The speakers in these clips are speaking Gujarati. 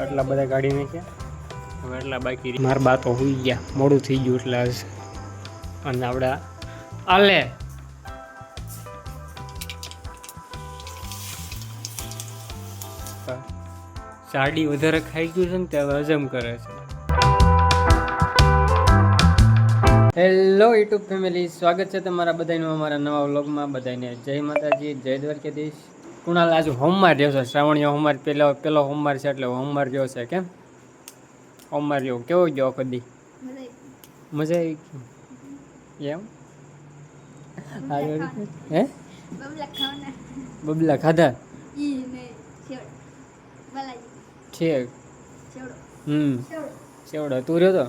આટલા બધા કાઢી નાખ્યા. હવે એટલા બાકી મારા બા તો હોઈ ગયા, મોડું થઈ ગયું એટલે આજ. અને આપણે આલે સાડી વધારે ખાઈ ગયું છે ને તે હજમ કરે છે. હેલો યુટ્યુબ ફેમિલી, સ્વાગત છે તમારા બધાનું અમારા નવા વ્લોગમાં. બધાને જય માતાજી, જય દ્વારકાધીશ. કુણાલ આજે હોમવાર રહ્યો છે, શ્રાવણીય હોમવાર. પેલો હોમવાર છે એટલે હોમવાર રહ્યો છે. કેમ હોમવાર રહ્યો? કેવો ગયો કદી? મજા આવી ગઈ એમ? હે બબલા ખાધા છે? સેવડો તું રહ્યો તો?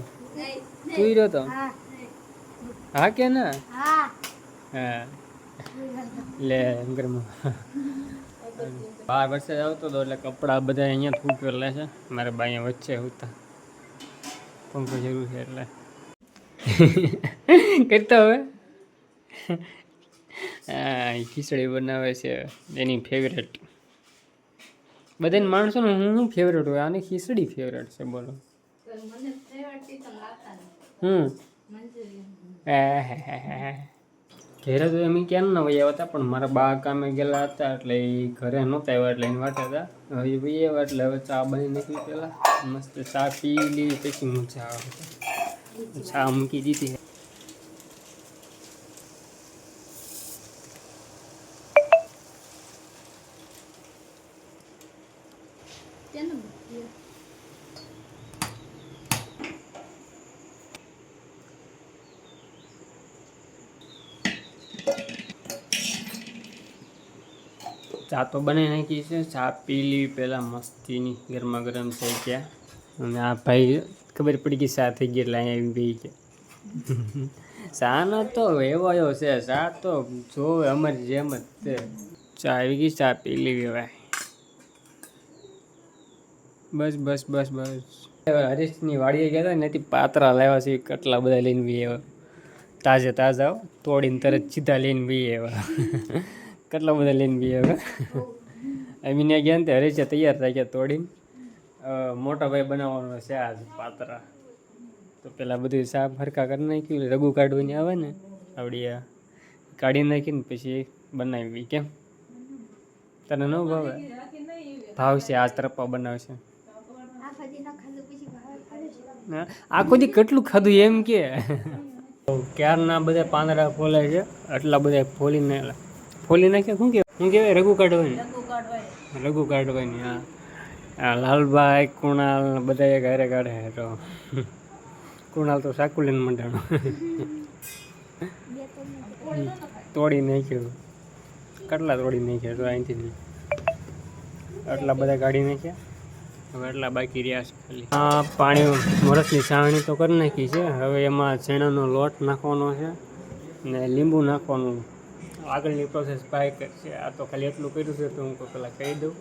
તું રહ્યો તો? હા કે ના? હા લે ઘરમાં બહાર વરસાદ આવતો હતો એટલે કપડાં બધા અહીંયા થૂકેલા છે. મારે બા અહીંયા વચ્ચે હોતા પંખો જરૂર છે એટલે કરતા હવે. હા ખીચડી બનાવે છે એની ફેવરેટ. બધાને માણસો ને હું ફેવરેટ હોય, આની ખીચડી ફેવરેટ છે. બોલો. ઘેરે તો એમ ક્યાં ના વયા હતા, પણ મારા બા કામે ગયેલા હતા એટલે એ ઘરે નહોતા આવ્યા એટલે એને વાટે હતા. હવે ભાઈ આવ્યા એટલે હવે ચા બની નાખી. પેલા મસ્ત ચા પી લીધી પછી હું ચા મૂકી દીધી. ચા તો બનાવી નાખી છે. ચા પી લી પહેલાં મસ્તીની ગરમા ગરમ થઈ ગયા. અને આ ભાઈ ખબર પડી ગઈ ચા થઈ ગઈ એટલે અહીંયા આવી ગઈ છે. ચાનો તો એવો છે, ચા તો જો અમારી જેમ જ છે. ચા આવી ગઈ, ચા પી લેવી હવે. બસ બસ બસ બસ. હરીશની વાડીએ ગયા હતા, નથી પાતરા લાવ્યા છે. કેટલા બધા લઈને બી આવ્યા, તાજે તાજા તોડીને તરત સીધા લઈને બી આવ્યા. કેટલા બધા લઈને બી આવ્યા. અમીને ગયા ને હરીશે તૈયાર થઈ ગયા તોડીને. મોટા ભાઈ બનાવવાનો છે આજ પાતરા. તો પેલા બધું સાફ હરકા કરી નાખ્યું, રગુ કાઢવાની આવે ને આવડી કાઢી નાખીને પછી બનાવી. કેમ તને ન ભાવે? ભાવશે, આજ તરફા બનાવશે. આખો દી કેટલું ખાધું એમ કે ક્યારના બધા પાંદડા ફોલે છે. આટલા બધા ફોલી નાખ્યા. શું કહેવાય? રગુ કાઢવાની. હા લાલભાઈ, કુણાલ બધા ઘરે કાઢે. તો કુણાલ તો સાકુલીને મંડાણો તોડી નાખ્યું. કેટલા તોડી નાખ્યા? તો અહીંથી આટલા બધા કાઢી નાખ્યા. હવે એટલા બાકી રહ્યા છે ખાલી. હા પાણી મોરસની છાવણી તો કરી નાખી છે. હવે એમાં ચણાનો લોટ નાખવાનો છે ને લીંબુ નાખવાનું. આગળની પ્રોસેસ બાઈક છે. આ તો ખાલી એટલું કર્યું છે તો હું પહેલાં કહી દઉં.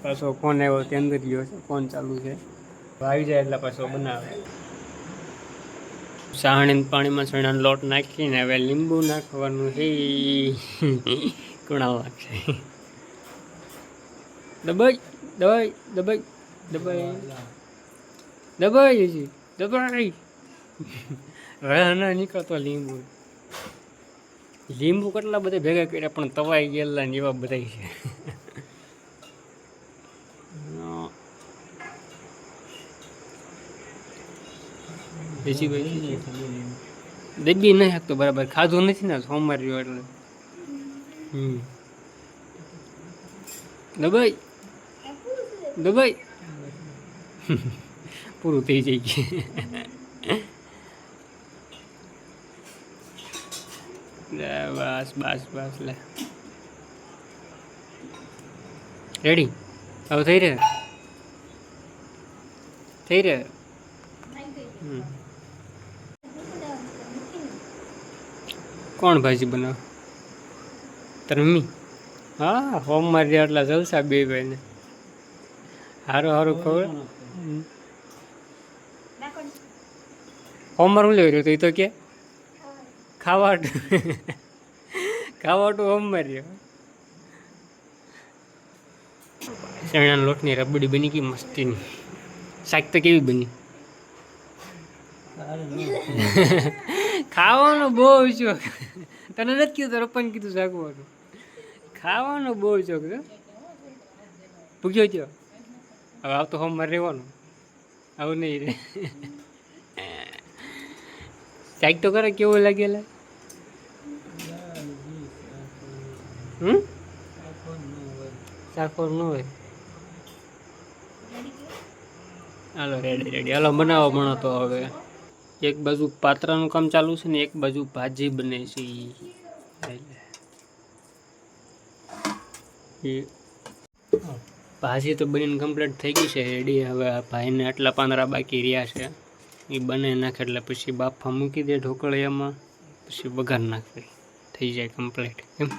પાછો ફોન આવ્યો તે અંદર ગયો છે, ફોન ચાલુ છે. આવી જાય એટલે પાછો બનાવે. સાહણી પાણીમાં ચણાનો લોટ નાખીને હવે લીંબુ નાખવાનું છે. કુણાલ નાખશે. દબાઈ દબાઈ દબાઈ દબાઈ દબાઈ હજી દબાઈ. હવે ના નીકળતો લીંબુ કેટલા બધા ભેગા કર્યા પણ તવાઈ ગયેલા ને એવા બધા છે. બેસી ભાઈ દબી નહીં શકતો બરાબર. ખાધું નથી ને સોમવાર રહ્યો એટલે. દબાઈ દબાઈ પૂરું થઈ જાય છે. બસ બસ બસ લે રેડી. હવે થઈ રહે. કોણ ભાજી બનાવ? તાર મમ્મી? હા હોમવાર રહ્યા એટલા જલસા બે ભાઈને. સારું ખબર. હોમવાર હું લેવી રહ્યો તો એ તો કે ખાવાટું હોમવાર રહ્યો. ચણાના લોટની રબડી બની ગઈ મસ્તીની. શાક તો કેવી બની? ખાવાનો બહુ શોખ. તને નથી કીધું, તારા પપ્પાને કીધું શાકવાનું. ખાવાનો બહુ શોખ છે. પૂછ્યો થયો હવે આવતો હોમવાર રહેવાનું, આવું નહીં રે. શાક તો કરે કેવું લાગેલા? શાકર ન હોય. હાલો રેડી રેડી, હાલો બનાવો ભણો તો. હવે એક બાજુ પાત્રાનું કામ ચાલુ છે ને એક બાજુ ભાજી બને છે. ભાજી તો બનીને કમ્પ્લીટ થઈ ગઈ છે, રેડી. હવે ભાઈને આટલા પાંદડા બાકી રહ્યા છે, એ બને નાખે એટલે પછી બાફા મૂકી દે ઢોકળિયામાં, પછી વઘાર નાખે, થઈ જાય કમ્પ્લીટ. એમ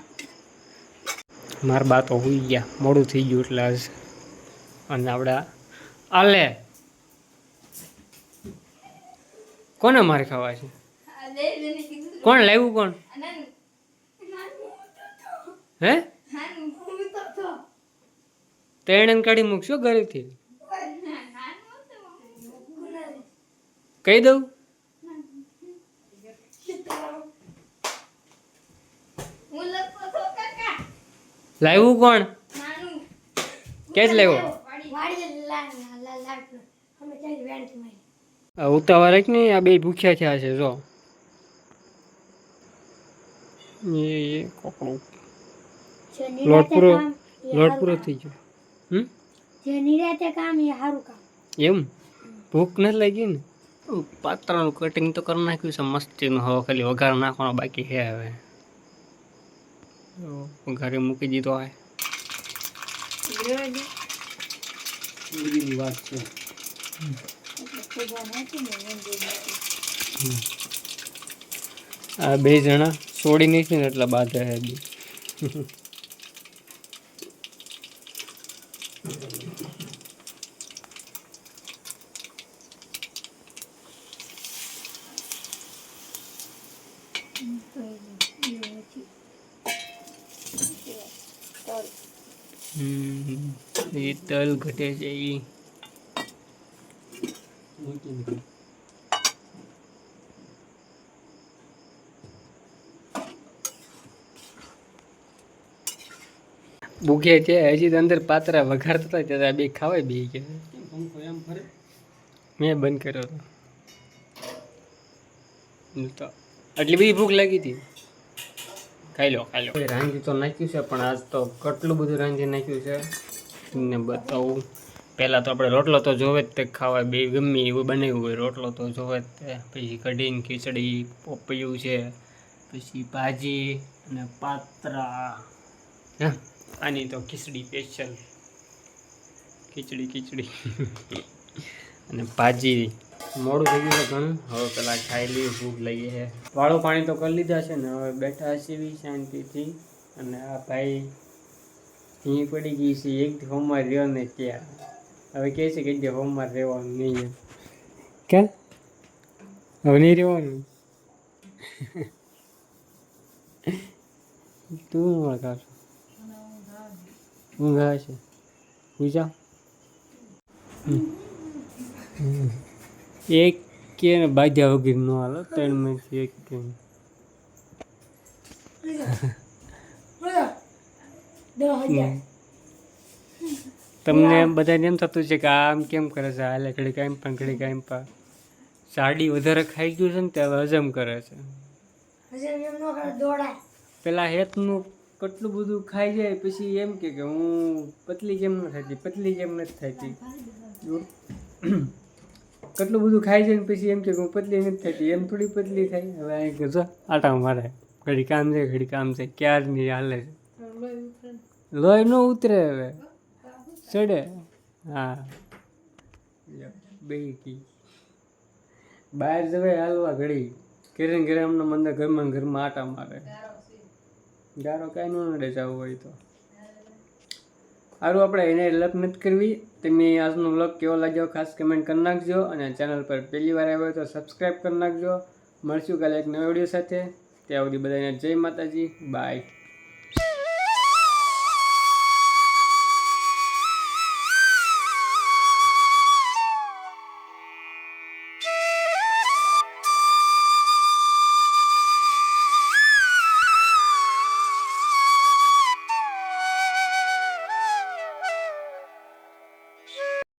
મારા બા તો હોઈ ગયા, મોડું થઈ ગયું એટલે આજ. અને આપણા આલે કોને મારે ખાવા છે? કોણ લાવ્યું? કોણ હે? તેણે કાઢી મૂકશો ઘરેથી? કહી દઉં? લાવ્યું કોણ? કે જ લાવ્યો? ઉતાવળ રાખ ને, આ બે ભૂખ્યા થયા છે. જો એ કોકડું લોટ પૂરો થઈ ગયો. એમ ભૂખ નથી લાગી ને? પાત્રાનું કટિંગ તો કરી નાખ્યું છે મસ્તીનું. હવે ખાલી વઘાર નાખવાનો બાકી છે. હવે વઘારે મૂકી દીધો. આ વાત છે. આ બે જણા છોડી નથી ને એટલે બાધા હે બી. એ તલ ઘટે છે. ભૂખે છે હજી અંદર પાત્રા વઘારતા હતા ત્યારે બે ખાવાય બે કે મેં બંધ કર્યો હતો. આટલી બધી ભૂખ લાગી હતી. ખાઈ લો. રાંધી તો નાખ્યું છે, પણ આજ તો કેટલું બધું રાંધી નાખ્યું છે ને બતાવું. પહેલાં તો આપણે રોટલો તો જોવે જ તે ખાવાય, બે ગમે એવું બનાવ્યું હોય રોટલો તો જોવે જ તે. પછી કઢીને ખીચડી, પોપૈયું છે, પછી ભાજી અને પાત્રા. હા, આની તો ખીચડી સ્પેશિયલ ખીચડી અને ભાજી. મોડું થઈ ગયું છે ઘણું. હવે પેલા ખાઈ લઈએ, ભૂખ લઈએ છે. વાળું પાણી તો કરી લીધા છે ને હવે બેઠા છીએ શાંતિથી. અને આ ભાઈ અહીં પડી ગઈ છે, એક હોમવાર રહ્યો ને ત્યાં. હવે કહે છે કે જે હોમવાર રહેવાનું નહીં એમ. ક્યાં હવે નહીં રહેવાનું? તું વળગાવ ઊંઘ આવે છે, સુઈ જાઓ. એક કે બાજ્યા વગર ન હાલો, 3 માંથી એક કે. તમને બધાને એમ થતું છે કે આમ કેમ કરે છે, હાલે ઘડી કાંઈ પણ ઘડી કાંઈ પણ. સાડી વધારે ખાઈ ગયું છે ને તે હવે હજમ કરે છે. પેલા હેતનું કેટલું બધું ખાઈ જાય પછી એમ કે હું પતલી કેમ ન થતી, પતલી કેમ નથી થતી. કેટલું બધું ખાઈ જાય ને પછી એમ કે હું પતલી નથી થતી, એમ થોડી પતલી થાય. હવે અહીં કે જો આટા મારે ઘડી કામ છે ઘડી કામ છે, ક્યારની હાલે છે. લોહી ન ઉતરે હવે, ચડે. હા બે કી બહાર જવાય હાલવા ઘડી ઘરે ઘરે અમને મંદર ઘરમાં ઘરમાં આટા મારે. ગારો કાંઈ ન નડે જવું હોય તો. સારું, આપણે એને લપ નથી કરવી. તમે આજનો વ્લોગ કેવો લાગ્યો ખાસ કમેન્ટ કરી નાખજો, અને ચેનલ પર પહેલી વાર આવ્યો તો સબસ્ક્રાઈબ કરી નાખજો. મળશું કાલે એક નવા વિડીયો સાથે. ત્યાં સુધી બધાને જય માતાજી, બાય.